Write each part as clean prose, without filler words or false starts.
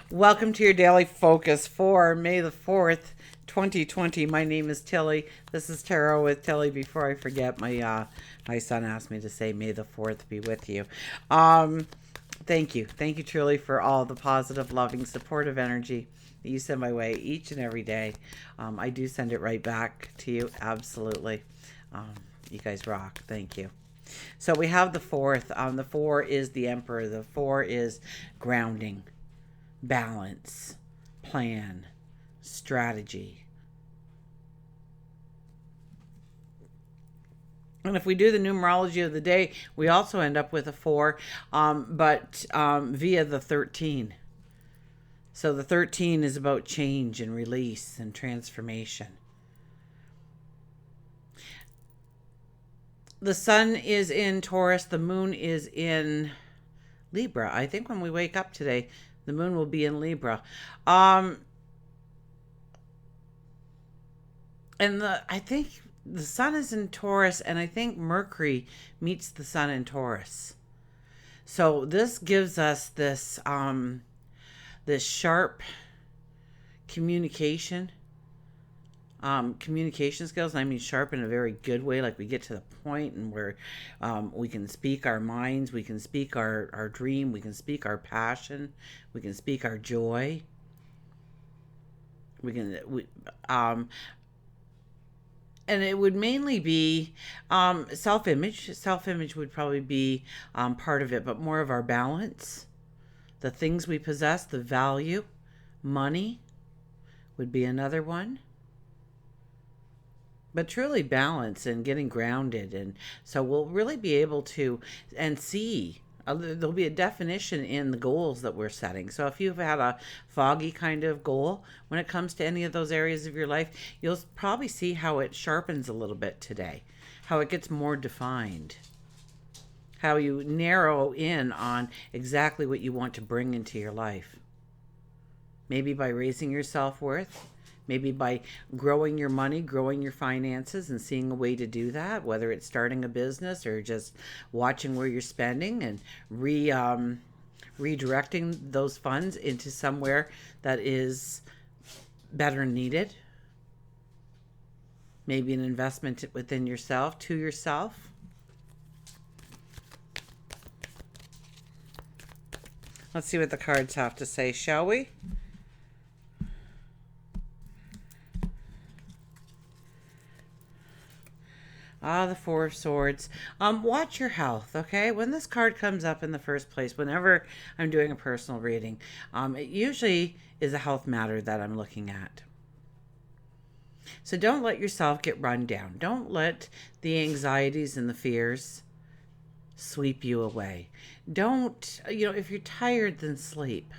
Welcome to your daily focus for May the 4th, 2020. My name is Tilly. This is Tarot with Tilly. Before I forget, my son asked me to say May the 4th be with you. Thank you. Thank you truly for all the positive, loving, supportive energy that you send my way each and every day. I do send it right back to you. Absolutely. You guys rock. Thank you. So we have the fourth. The four is the Emperor. The four is grounding, balance, plan, strategy. And if we do the numerology of the day, we also end up with a 4, but via the 13. So the 13 is about change and release and transformation. The sun is in Taurus. The moon is in Libra. I think when we wake up today, the moon will be in Libra. And I think the sun is in Taurus, and I think Mercury meets the sun in Taurus. So this gives us this this sharp communication skills. And I mean sharp in a very good way, like we get to the point and where we can speak our minds, we can speak our dream, we can speak our passion, we can speak our joy, and it would mainly be self-image. Self-image would probably be part of it, but more of our balance, the things we possess, the value. Money would be another one. But truly balance and getting grounded. And so we'll really be able to and see. There'll be a definition in the goals that we're setting. So if you've had a foggy kind of goal when it comes to any of those areas of your life, you'll probably see how it sharpens a little bit today, how it gets more defined, how you narrow in on exactly what you want to bring into your life. Maybe by raising your self-worth, maybe by growing your money, growing your finances, and seeing a way to do that, whether it's starting a business or just watching where you're spending and redirecting those funds into somewhere that is better needed. Maybe an investment within yourself, to yourself. Let's see what the cards have to say, shall we? The Four of Swords. Watch your health, okay? When this card comes up in the first place, whenever I'm doing a personal reading, it usually is a health matter that I'm looking at. So don't let yourself get run down. Don't let the anxieties and the fears sweep you away. Don't, if you're tired, then sleep.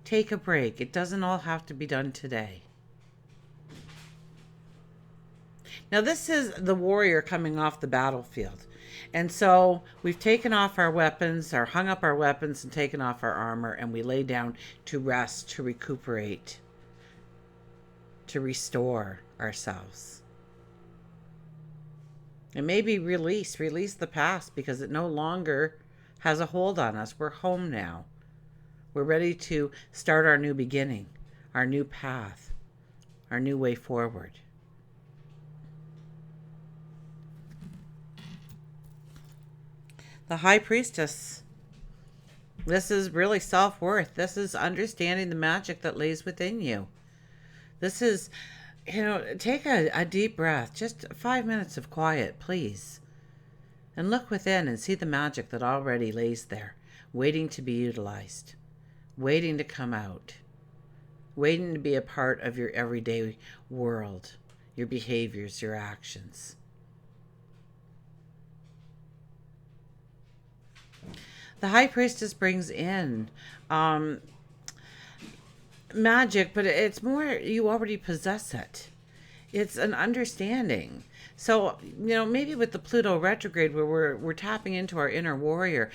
Take a break. It doesn't all have to be done today. Now, this is the warrior coming off the battlefield. And so we've taken off our weapons, or hung up our weapons and taken off our armor, and we lay down to rest, to recuperate, to restore ourselves. And maybe release the past because it no longer has a hold on us. We're home now. We're ready to start our new beginning, our new path, our new way forward. The High Priestess. This is really self-worth. This is understanding the magic that lays within you. This is, take a deep breath. Just 5 minutes of quiet, please. And look within and see the magic that already lays there, waiting to be utilized, waiting to come out, waiting to be a part of your everyday world, your behaviors, your actions. The High Priestess brings in magic, but it's more you already possess it. It's an understanding. So, maybe with the Pluto retrograde where we're tapping into our inner warrior,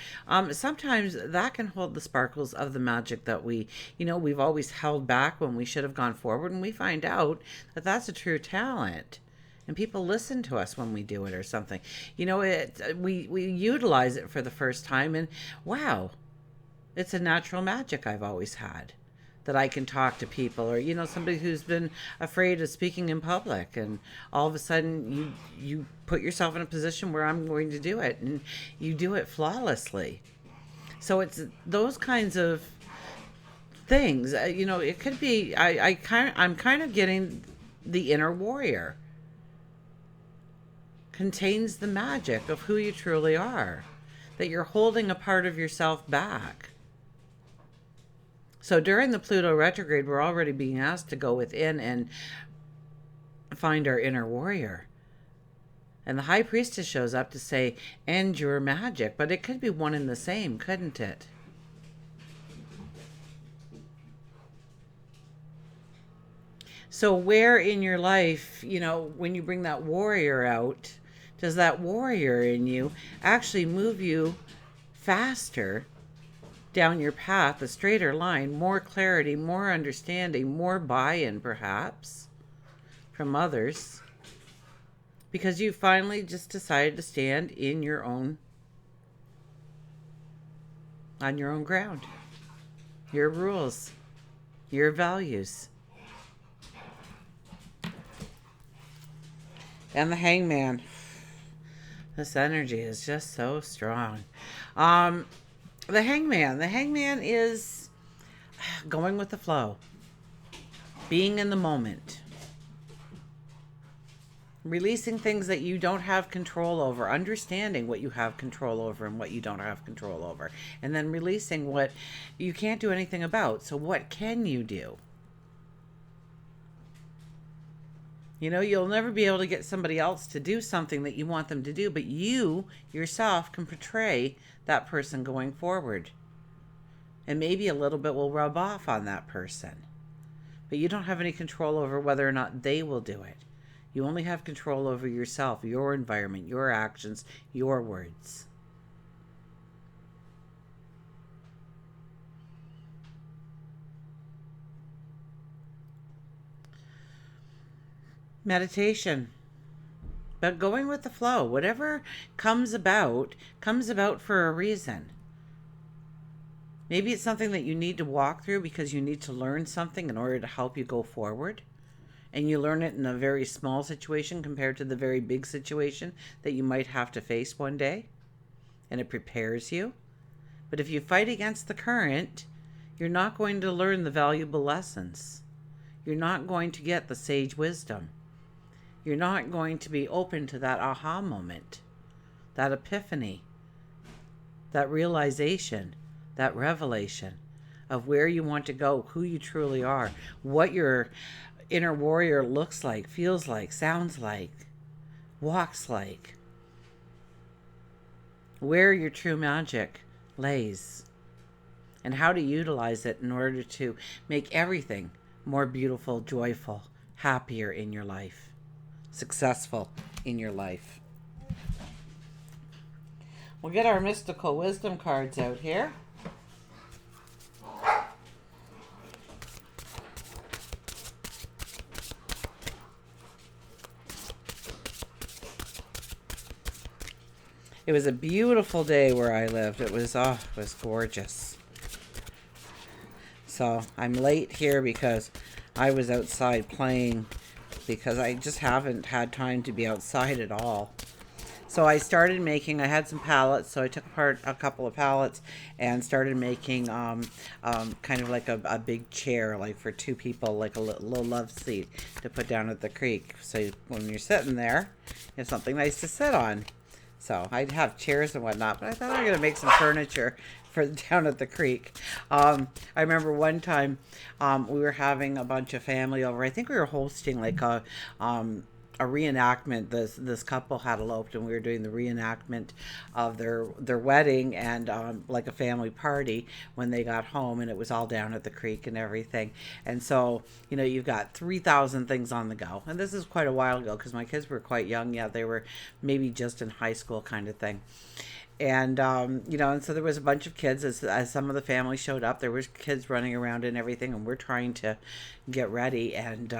sometimes that can hold the sparkles of the magic that we've always held back when we should have gone forward, and we find out that that's a true talent. And people listen to us when we do it or something. We utilize it for the first time, and wow, it's a natural magic I've always had. that I can talk to people, or somebody who's been afraid of speaking in public, and all of a sudden you put yourself in a position where I'm going to do it, and you do it flawlessly. So it's those kinds of things. It could be I'm kind of getting the inner warrior contains the magic of who you truly are, that you're holding a part of yourself back. So during the Pluto retrograde, we're already being asked to go within and find our inner warrior. And the high priestess shows up to say, end your magic. But it could be one and the same, couldn't it? So where in your life, when you bring that warrior out, does that warrior in you actually move you faster down your path, a straighter line, more clarity, more understanding, more buy-in perhaps from others? Because you finally just decided to stand in your own, on your own ground, your rules, your values. And the Hangman. This energy is just so strong. The Hangman is going with the flow, being in the moment, releasing things that you don't have control over, understanding what you have control over and what you don't have control over, and then releasing what you can't do anything about. So what can you do? You'll never be able to get somebody else to do something that you want them to do, but you yourself can portray that person going forward. And maybe a little bit will rub off on that person. But you don't have any control over whether or not they will do it. You only have control over yourself, your environment, your actions, your words. Meditation. But going with the flow. Whatever comes about for a reason. Maybe it's something that you need to walk through because you need to learn something in order to help you go forward. And you learn it in a very small situation compared to the very big situation that you might have to face one day. And it prepares you. But if you fight against the current, you're not going to learn the valuable lessons. You're not going to get the sage wisdom. You're not going to be open to that aha moment, that epiphany, that realization, that revelation of where you want to go, who you truly are, what your inner warrior looks like, feels like, sounds like, walks like, where your true magic lays, and how to utilize it in order to make everything more beautiful, joyful, happier in your life. Successful in your life. We'll get our mystical wisdom cards out here. It was a beautiful day where I lived. It was gorgeous. So I'm late here because I was outside playing, because I just haven't had time to be outside at all. So I started making, I had some pallets, so I took apart a couple of pallets and started making kind of like a big chair, like for two people, like a little love seat to put down at the creek. So when you're sitting there, you have something nice to sit on. So I'd have chairs and whatnot, but I thought I was going to make some furniture for down at the creek. I remember one time we were having a bunch of family over. I think we were hosting like a reenactment. This couple had eloped, and we were doing the reenactment of their wedding and like a family party when they got home, and it was all down at the creek and everything. And so you've got 3,000 things on the go, and this is quite a while ago because my kids were quite young. Yeah, they were maybe just in high school kind of thing. And and so there was a bunch of kids as some of the family showed up. There was kids running around and everything, and we're trying to get ready. And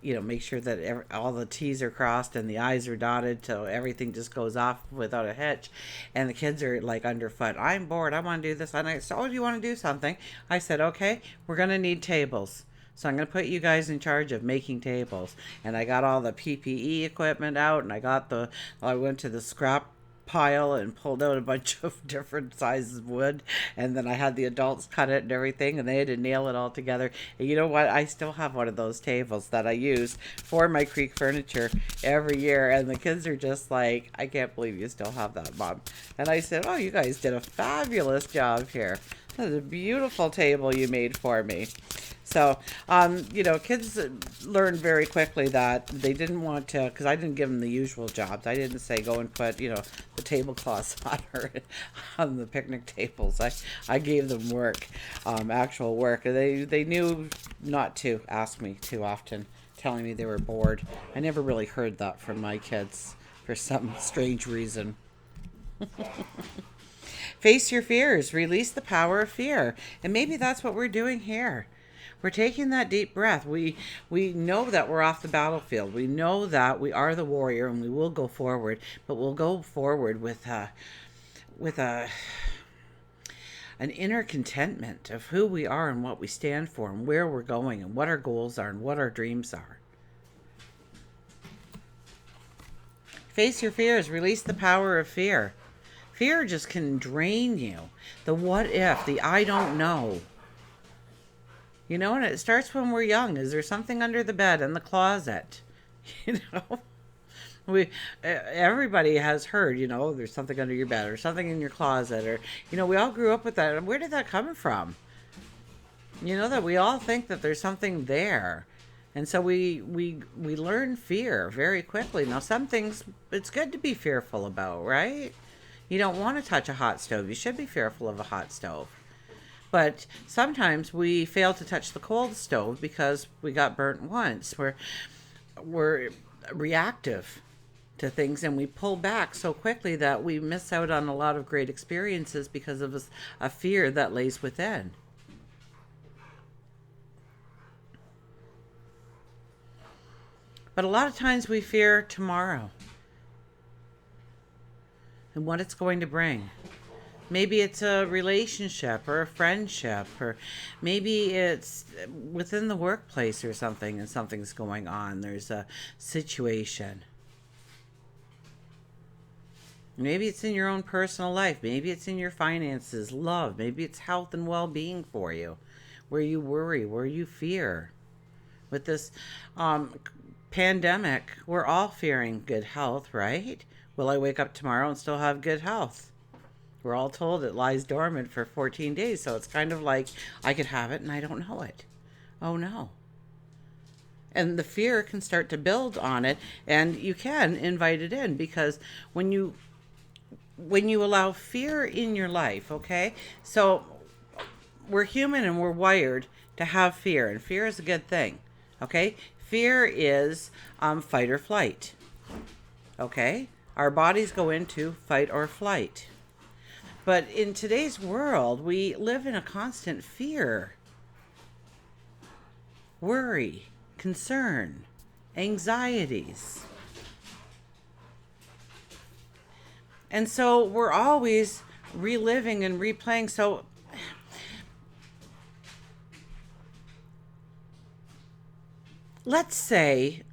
make sure that all the T's are crossed and the I's are dotted so everything just goes off without a hitch. And the kids are like underfoot. I'm bored. I want to do this. And I said, oh, do you want to do something? I said, okay, we're going to need tables. So I'm going to put you guys in charge of making tables. And I got all the PPE equipment out, and I went to the scrap pile and pulled out a bunch of different sizes of wood, and then I had the adults cut it and everything, and they had to nail it all together. And you know what, I still have one of those tables that I use for my creek furniture every year, and the kids are just like, I can't believe you still have that, Mom. And I said, oh, you guys did a fabulous job here. This is a beautiful table you made for me. So, kids learned very quickly that they didn't want to, because I didn't give them the usual jobs. I didn't say go and put, the tablecloths on the picnic tables. I gave them work, actual work. They knew not to ask me too often, telling me they were bored. I never really heard that from my kids for some strange reason. Face your fears. Release the power of fear. And maybe that's what we're doing here. We're taking that deep breath. We know that we're off the battlefield. We know that we are the warrior, and we will go forward. But we'll go forward with an inner contentment of who we are and what we stand for and where we're going and what our goals are and what our dreams are. Face your fears. Release the power of fear. Fear just can drain you. The what if, the I don't know. And it starts when we're young. Is there something under the bed, in the closet? Everybody has heard, there's something under your bed or something in your closet, or, we all grew up with that. Where did that come from? That we all think that there's something there. And so we learn fear very quickly. Now, some things it's good to be fearful about, right? You don't want to touch a hot stove. You should be fearful of a hot stove. But sometimes we fail to touch the cold stove because we got burnt once. We're reactive to things, and we pull back so quickly that we miss out on a lot of great experiences because of a fear that lays within. But a lot of times we fear tomorrow and what it's going to bring. Maybe it's a relationship or a friendship, or maybe it's within the workplace or something, and something's going on. There's a situation. Maybe it's in your own personal life. Maybe it's in your finances, love. Maybe it's health and well-being for you, where you worry, where you fear. With this pandemic, we're all fearing good health, right? Will I wake up tomorrow and still have good health? We're all told it lies dormant for 14 days, so it's kind of like I could have it and I don't know it. Oh no. And the fear can start to build on it, and you can invite it in, because when you allow fear in your life, okay? So we're human and we're wired to have fear, and fear is a good thing, okay? Fear is fight or flight, okay? Our bodies go into fight or flight. But in today's world, we live in a constant fear, worry, concern, anxieties. And so we're always reliving and replaying. So let's say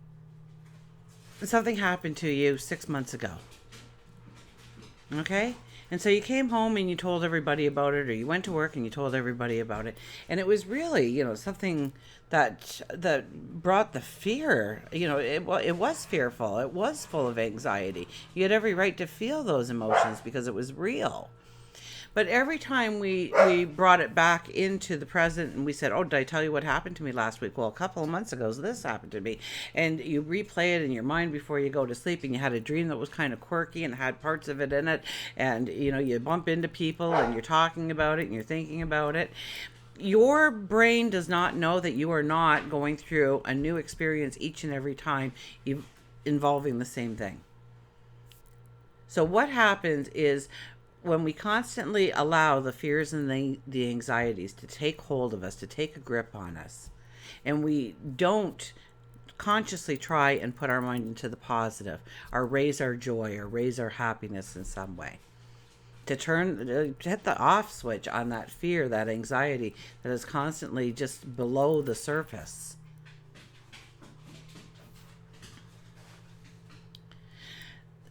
something happened to you 6 months ago. Okay? And so you came home and you told everybody about it, or you went to work and you told everybody about it. And it was really, something that brought the fear. It was fearful. It was full of anxiety. You had every right to feel those emotions because it was real. But every time we brought it back into the present and we said, oh, did I tell you what happened to me last week? Well, a couple of months ago, this happened to me. And you replay it in your mind before you go to sleep, and you had a dream that was kind of quirky and had parts of it in it. And, you bump into people and you're talking about it and you're thinking about it. Your brain does not know that you are not going through a new experience each and every time involving the same thing. So what happens is, when we constantly allow the fears and the anxieties to take hold of us, to take a grip on us, and we don't consciously try and put our mind into the positive, or raise our joy, or raise our happiness in some way. To hit the off switch on that fear, that anxiety that is constantly just below the surface.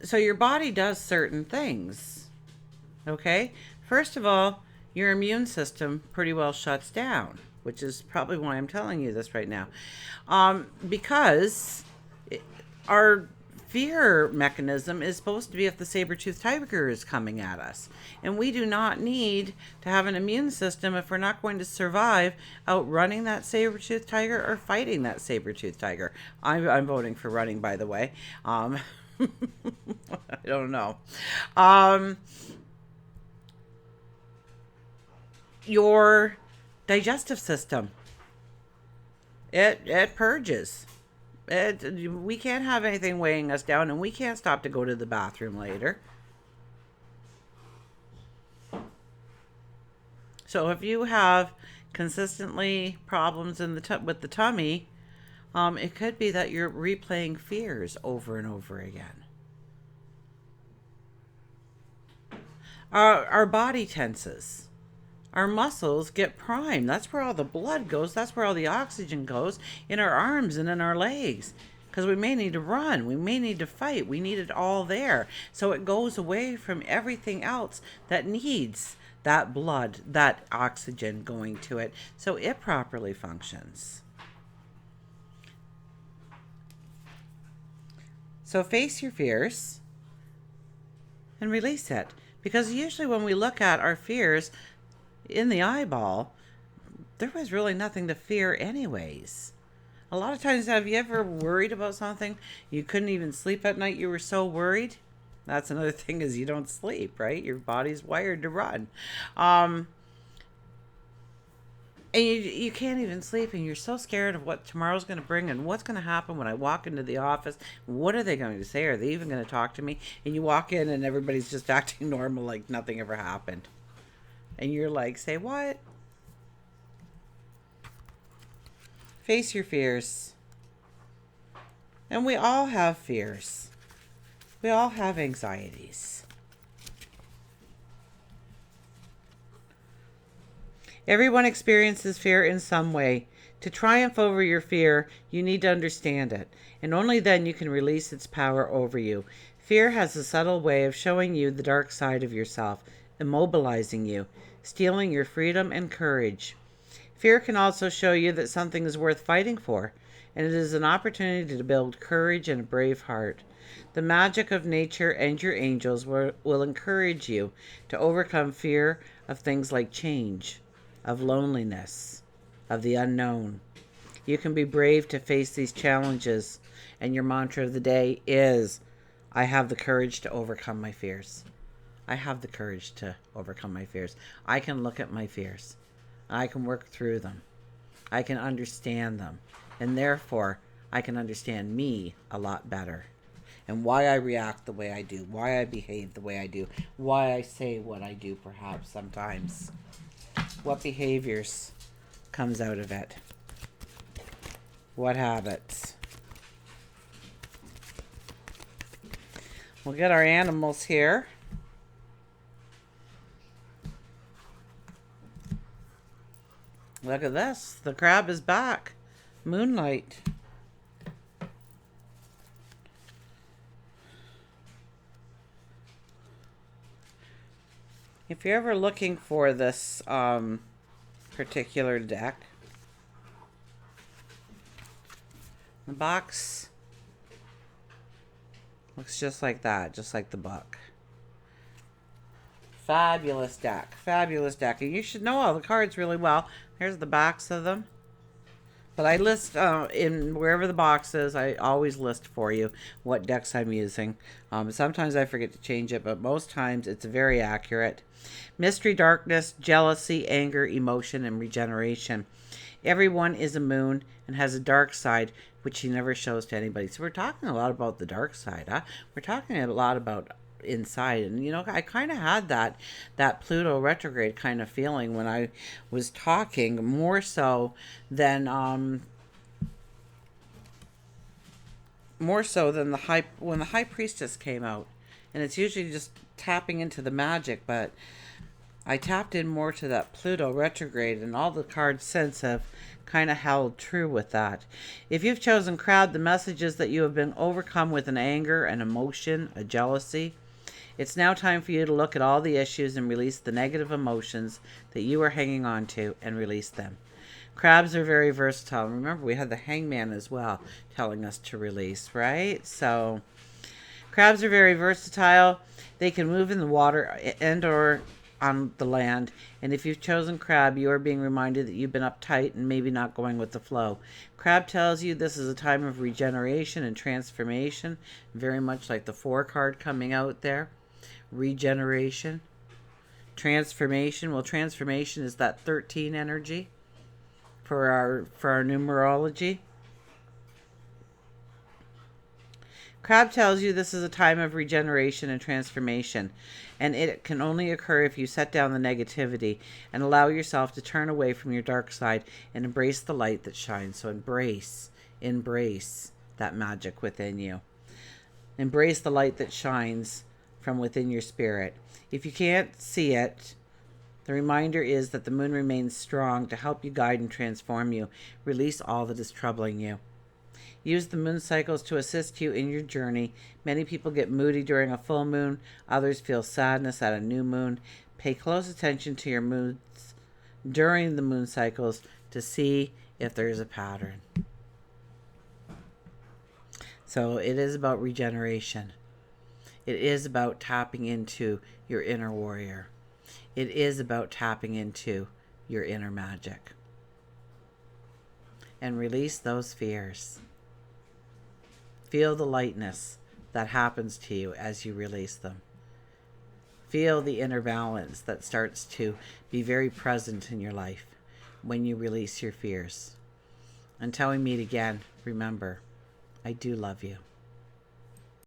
So your body does certain things, okay? First of all, your immune system pretty well shuts down, which is probably why I'm telling you this right now. Because our fear mechanism is supposed to be if the saber-toothed tiger is coming at us. And we do not need to have an immune system if we're not going to survive outrunning that saber-toothed tiger or fighting that saber-toothed tiger. I'm voting for running, by the way. I don't know. Your digestive system, it purges. We can't have anything weighing us down, and we can't stop to go to the bathroom later. So if you have consistently problems in with the tummy, it could be that you're replaying fears over and over again. Our body tenses. Our muscles get primed. That's where all the blood goes. That's where all the oxygen goes, in our arms and in our legs. Because we may need to run. We may need to fight. We need it all there. So it goes away from everything else that needs that blood, that oxygen going to it, so it properly functions. So face your fears and release it. Because usually when we look at our fears in the eyeball, there was really nothing to fear anyways. A lot of times, have you ever worried about something? You couldn't even sleep at night, you were so worried. That's another thing, is you don't sleep, right? Your body's wired to run. And you can't even sleep, and you're so scared of what tomorrow's going to bring and what's going to happen when I walk into the office. What are they going to say? Are they even going to talk to me? And you walk in and everybody's just acting normal, like nothing ever happened. And you're like, say what? Face your fears. And we all have fears. We all have anxieties. Everyone experiences fear in some way. To triumph over your fear, you need to understand it, and only then you can release its power over you. Fear has a subtle way of showing you the dark side of yourself, immobilizing you, stealing your freedom and courage. Fear can also show you that something is worth fighting for, and it is an opportunity to build courage and a brave heart. The magic of nature and your angels will encourage you to overcome fear of things like change, of loneliness, of the unknown. You can be brave to face these challenges, and your mantra of the day is, I have the courage to overcome my fears. I have the courage to overcome my fears. I can look at my fears. I can work through them. I can understand them. And therefore, I can understand me a lot better. And why I react the way I do. Why I behave the way I do. Why I say what I do perhaps sometimes. What behaviors comes out of it. What habits. We'll get our animals here. Look at this. The crab is back. Moonlight. If you're ever looking for this particular deck, the box looks just like that, just like the book. Fabulous deck. Fabulous deck. And you should know all the cards really well. Here's the backs of them. But I list, in wherever the box is, I always list for you what decks I'm using. Sometimes I forget to change it, but most times it's very accurate. Mystery, darkness, jealousy, anger, emotion, and regeneration. Everyone is a moon and has a dark side, which he never shows to anybody. So we're talking a lot about the dark side, huh? We're talking a lot about inside. And, you know, I kind of had that Pluto retrograde kind of feeling when I was talking, more so than more so than when the high priestess came out, and it's usually just tapping into the magic, but I tapped in more to that Pluto retrograde, and all the cards since have kind of held true with that. If you've chosen crowd, the message is that you have been overcome with an anger, an emotion, a jealousy. It's now time for you to look at all the issues and release the negative emotions that you are hanging on to and release them. Crabs are very versatile. Remember, we had the hangman as well telling us to release, right? So crabs are very versatile. They can move in the water and or on the land. And if you've chosen crab, you are being reminded that you've been uptight and maybe not going with the flow. Crab tells you this is a time of regeneration and transformation, very much like the 4 card coming out there. Regeneration, transformation. Well, transformation is that 13 energy for our numerology. Crab tells you this is a time of regeneration and transformation, and it can only occur if you set down the negativity and allow yourself to turn away from your dark side and embrace the light that shines. So embrace that magic within you. Embrace the light that shines from within your spirit. If you can't see it, the reminder is that the moon remains strong to help you guide and transform you. Release all that is troubling you. Use the moon cycles to assist you in your journey. Many people get moody during a full moon. Others feel sadness at a new moon. Pay close attention to your moods during the moon cycles to see if there is a pattern. So it is about regeneration. It is about tapping into your inner warrior. It is about tapping into your inner magic. And release those fears. Feel the lightness that happens to you as you release them. Feel the inner balance that starts to be very present in your life when you release your fears. Until we meet again, remember, I do love you.